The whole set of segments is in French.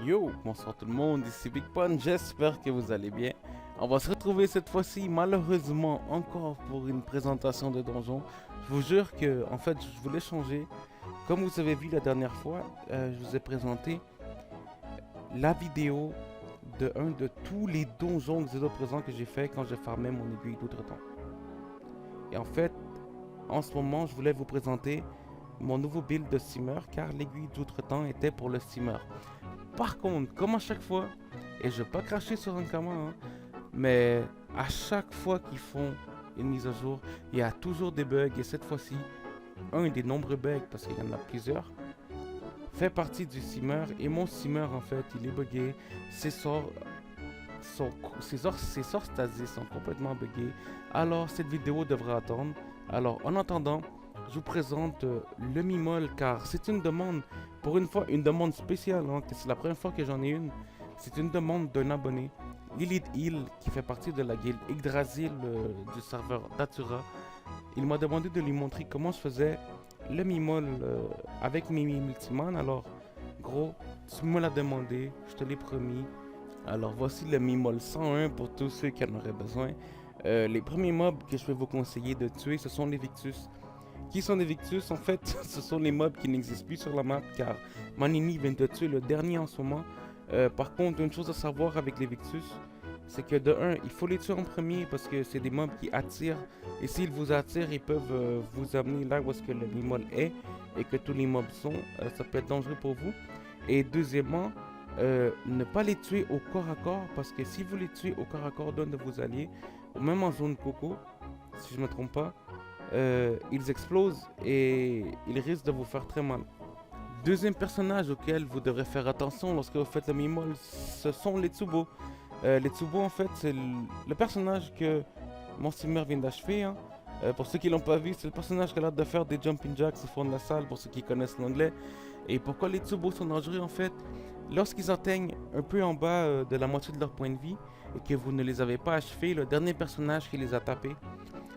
Yo, bonsoir tout le monde, ici Big Pun, j'espère que vous allez bien. On va se retrouver cette fois-ci, malheureusement, encore pour une présentation de donjon. Je vous jure que, en fait, je voulais changer. Comme vous avez vu la dernière fois, je vous ai présenté la vidéo de un de tous les donjons Xedo présents que j'ai fait quand j'ai farmé mon aiguille d'outre-temps. Et en fait, en ce moment, je voulais vous présenter mon nouveau build de steamer, car l'aiguille d'outre-temps était pour le steamer. Par contre, comme à chaque fois, et je vais pas cracher sur un hein, mais à chaque fois qu'ils font une mise à jour, il y a toujours des bugs. Et cette fois-ci, un des nombreux bugs, parce qu'il y en a plusieurs, fait partie du steamer. Et mon steamer, en fait, il est buggé. Ses sorts, ses sorts stasis sont complètement buggés. Alors, cette vidéo devra attendre. Alors, en attendant, je vous présente le Mimol, car c'est une demande, pour une fois, une demande spéciale, hein, que c'est la première fois que j'en ai une. C'est une demande d'un abonné, Lilith Hill, qui fait partie de la guilde Yggdrasil du serveur Datura. Il m'a demandé de lui montrer comment je faisais le Mimol avec mes multiman. Alors, gros, tu me l'as demandé, je te l'ai promis. Alors, voici le Mimol 101 pour tous ceux qui en auraient besoin. Les premiers mobs que je vais vous conseiller de tuer, ce sont les Victus. Qui sont les Victus? En fait, ce sont les mobs qui n'existent plus sur la map, car Manini vient de tuer le dernier en ce moment. Par contre, une chose à savoir avec les Victus, c'est que de un, il faut les tuer en premier parce que c'est des mobs qui attirent. Et s'ils vous attirent, ils peuvent vous amener là où est-ce que le Mimol est et que tous les mobs sont. Ça peut être dangereux pour vous. Et deuxièmement, ne pas les tuer au corps à corps, parce que si vous les tuez au corps à corps d'un de vos alliés, ou même en zone coco, si je ne me trompe pas, ils explosent et ils risquent de vous faire très mal. Deuxième personnage auquel vous devrez faire attention lorsque vous faites le Mimol, ce sont les Tsubo. Les Tsubo, en fait, c'est le personnage que mon streamer vient d'achever, hein. Pour ceux qui l'ont pas vu, c'est le personnage qui a l'air de faire des jumping jacks au fond de la salle, pour ceux qui connaissent l'anglais. Et pourquoi les Tsubo sont dangereux, en fait? Lorsqu'ils atteignent un peu en bas de la moitié de leur point de vie et que vous ne les avez pas achevés, le dernier personnage qui les a tapés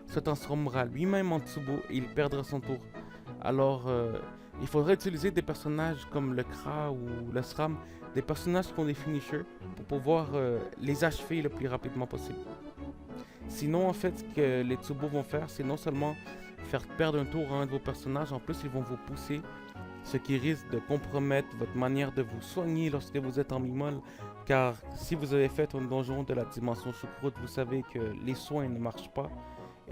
se transformera lui-même en Tsubo et il perdra son tour. Alors, il faudrait utiliser des personnages comme le Kra ou le Sram, des personnages qui ont des finishers pour pouvoir les achever le plus rapidement possible. Sinon, en fait, ce que les Tsubo vont faire, c'est non seulement faire perdre un tour à un de vos personnages, en plus, ils vont vous pousser, ce qui risque de compromettre votre manière de vous soigner lorsque vous êtes en Mimol, car si vous avez fait un donjon de la dimension choucroute, vous savez que les soins ne marchent pas.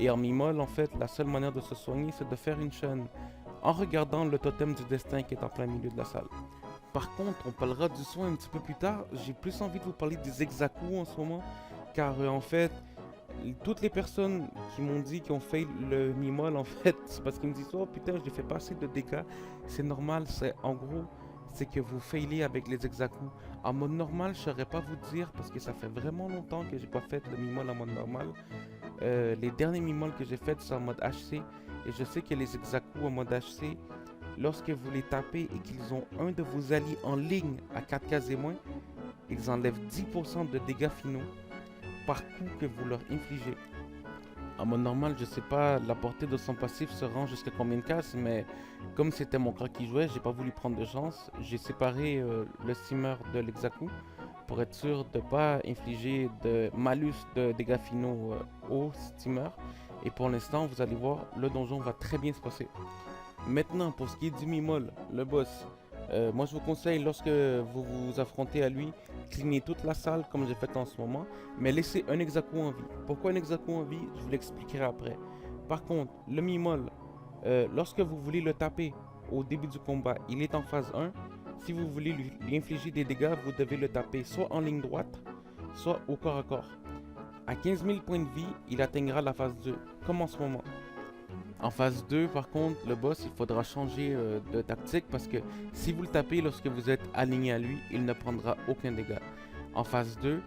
Et en Mimol, en fait, la seule manière de se soigner, c'est de faire une chaîne en regardant le totem du destin qui est en plein milieu de la salle. Par contre, on parlera du soin un petit peu plus tard. J'ai plus envie de vous parler des Exaku en ce moment, car en fait, toutes les personnes qui m'ont dit qu'ils ont fait le Mimol, en fait, c'est parce qu'ils me disent: oh putain, je fais pas assez de dégâts. C'est normal, c'est en gros, c'est que vous failez avec les Exaku. En mode normal, je saurais pas vous dire, parce que ça fait vraiment longtemps que j'ai pas fait le Mimol en mode normal. Les derniers Mimol que j'ai fait sont en mode HC, et je sais que les Exaku en mode HC, lorsque vous les tapez et qu'ils ont un de vos alliés en ligne à 4 cases et moins, ils enlèvent 10% de dégâts finaux par coup que vous leur infligez. En mode normal, je sais pas la portée de son passif se rend jusqu'à combien de cases, mais comme c'était mon crack qui jouait, j'ai pas voulu prendre de chance. J'ai séparé le steamer de l'Exaku pour être sûr de pas infliger de malus de dégâts finaux au steamer. Et pour l'instant, vous allez voir, le donjon va très bien se passer. Maintenant, pour ce qui est du Mimol, le boss, moi je vous conseille, lorsque vous vous affrontez à lui, cleaner toute la salle comme j'ai fait en ce moment, mais laissez un Exaku en vie. Pourquoi un Exaku en vie? Je vous l'expliquerai après. Par contre, le Mimol, lorsque vous voulez le taper au début du combat, il est en phase 1. Si vous voulez lui infliger des dégâts, vous devez le taper soit en ligne droite, soit au corps à corps. À 15 000 points de vie, il atteindra la phase 2, comme en ce moment. En phase 2, par contre, le boss, il faudra changer de tactique, parce que si vous le tapez lorsque vous êtes aligné à lui, il ne prendra aucun dégât. En phase 2,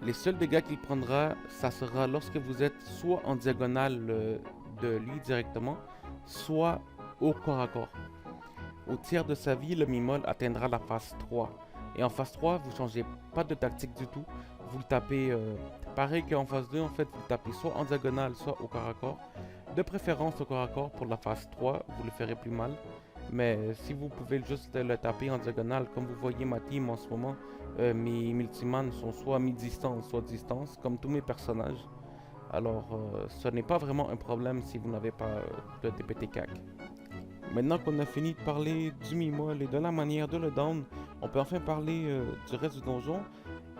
les seuls dégâts qu'il prendra, ça sera lorsque vous êtes soit en diagonale de lui directement, soit au corps à corps. Au tiers de sa vie, le Mimol atteindra la phase 3. Et en phase 3, vous changez pas de tactique du tout. Vous le tapez pareil qu'en phase 2, en fait, vous le tapez soit en diagonale, soit au corps à corps. De préférence au corps à corps pour la phase 3, vous le ferez plus mal. Mais si vous pouvez juste le taper en diagonale, comme vous voyez ma team en ce moment, mes multimans sont soit mi-distance, soit distance, comme tous mes personnages. Alors, ce n'est pas vraiment un problème si vous n'avez pas de DPT CAC. Maintenant qu'on a fini de parler du Mimol et de la manière de le down, on peut enfin parler du reste du donjon.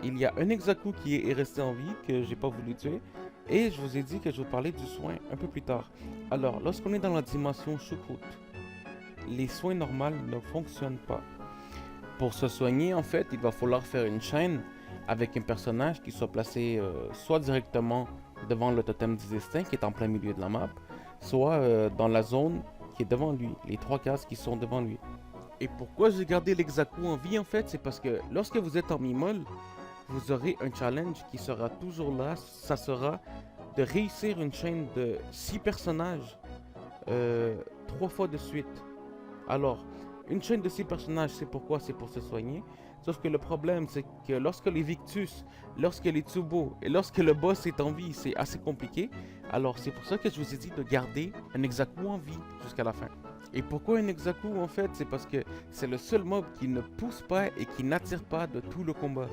Il y a un Exaku qui est resté en vie, que j'ai pas voulu tuer, et je vous ai dit que je vais vous parler du soin un peu plus tard. Alors, lorsqu'on est dans la dimension choucroute, les soins normaux ne fonctionnent pas. Pour se soigner, en fait, il va falloir faire une chaîne avec un personnage qui soit placé soit directement devant le totem du destin qui est en plein milieu de la map, soit dans la zone qui est devant lui, les 3 cases qui sont devant lui. Et pourquoi j'ai gardé l'Exaku en vie en fait, c'est parce que lorsque vous êtes en mi-molle, vous aurez un challenge qui sera toujours là, ça sera de réussir une chaîne de 6 personnages 3 fois de suite. Alors, une chaîne de 6 personnages, c'est pourquoi? C'est pour se soigner. Sauf que le problème, c'est que lorsque les Victus, lorsque les Tsubo et lorsque le boss est en vie, c'est assez compliqué. Alors, c'est pour ça que je vous ai dit de garder un Exaku en vie jusqu'à la fin. Et pourquoi un Exaku en fait? C'est parce que c'est le seul mob qui ne pousse pas et qui n'attire pas de tout le combat.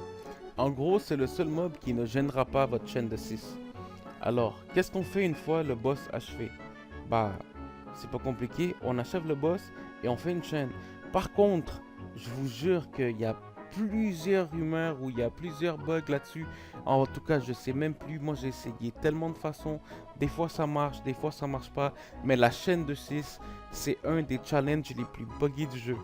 En gros, c'est le seul mob qui ne gênera pas votre chaîne de 6. Alors, qu'est-ce qu'on fait une fois le boss achevé? Bah, c'est pas compliqué, on achève le boss et on fait une chaîne. Par contre, je vous jure qu'il y a plusieurs rumeurs ou il y a plusieurs bugs là-dessus. En tout cas, je sais même plus. Moi, j'ai essayé tellement de façons. Des fois, ça marche, des fois, ça marche pas. Mais la chaîne de 6, c'est un des challenges les plus buggés du jeu.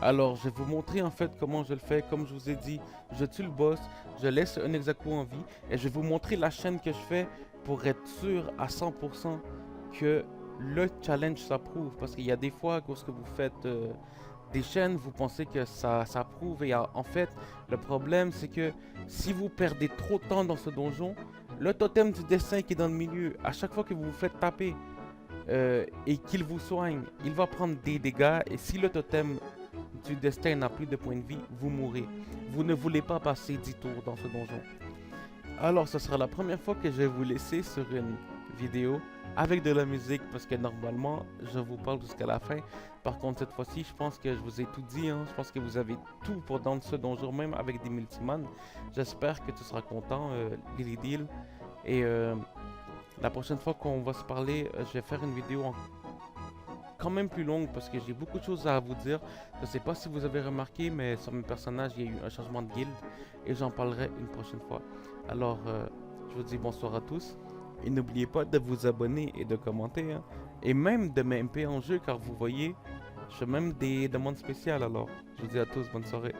Alors, je vais vous montrer en fait comment je le fais. Comme je vous ai dit, je tue le boss, je laisse un Exaku en vie et je vais vous montrer la chaîne que je fais pour être sûr à 100% que le challenge s'approuve. Parce qu'il y a des fois, lorsque vous faites des chaînes, vous pensez que ça s'approuve. Et en fait, le problème, c'est que si vous perdez trop de temps dans ce donjon, le totem du destin qui est dans le milieu, à chaque fois que vous vous faites taper et qu'il vous soigne, il va prendre des dégâts. Et si le totem du destin n'a plus de points de vie, vous mourrez. Vous ne voulez pas passer 10 tours dans ce donjon. Alors, ce sera la première fois que je vais vous laisser sur une vidéo avec de la musique parce que normalement, je vous parle jusqu'à la fin. Par contre, cette fois-ci, je pense que je vous ai tout dit. Hein. Je pense que vous avez tout pour dans ce donjon, même avec des multimans. J'espère que tu seras content, Lily Deal. Et la prochaine fois qu'on va se parler, je vais faire une vidéo quand même plus longue parce que j'ai beaucoup de choses à vous dire. Je sais pas si vous avez remarqué, mais sur mes personnages, il y a eu un changement de guilde et j'en parlerai une prochaine fois. Alors, je vous dis bonsoir à tous et n'oubliez pas de vous abonner et de commenter. Hein. Et même de m'MP en jeu car vous voyez, je fais même des demandes spéciales. Alors, je vous dis à tous bonne soirée.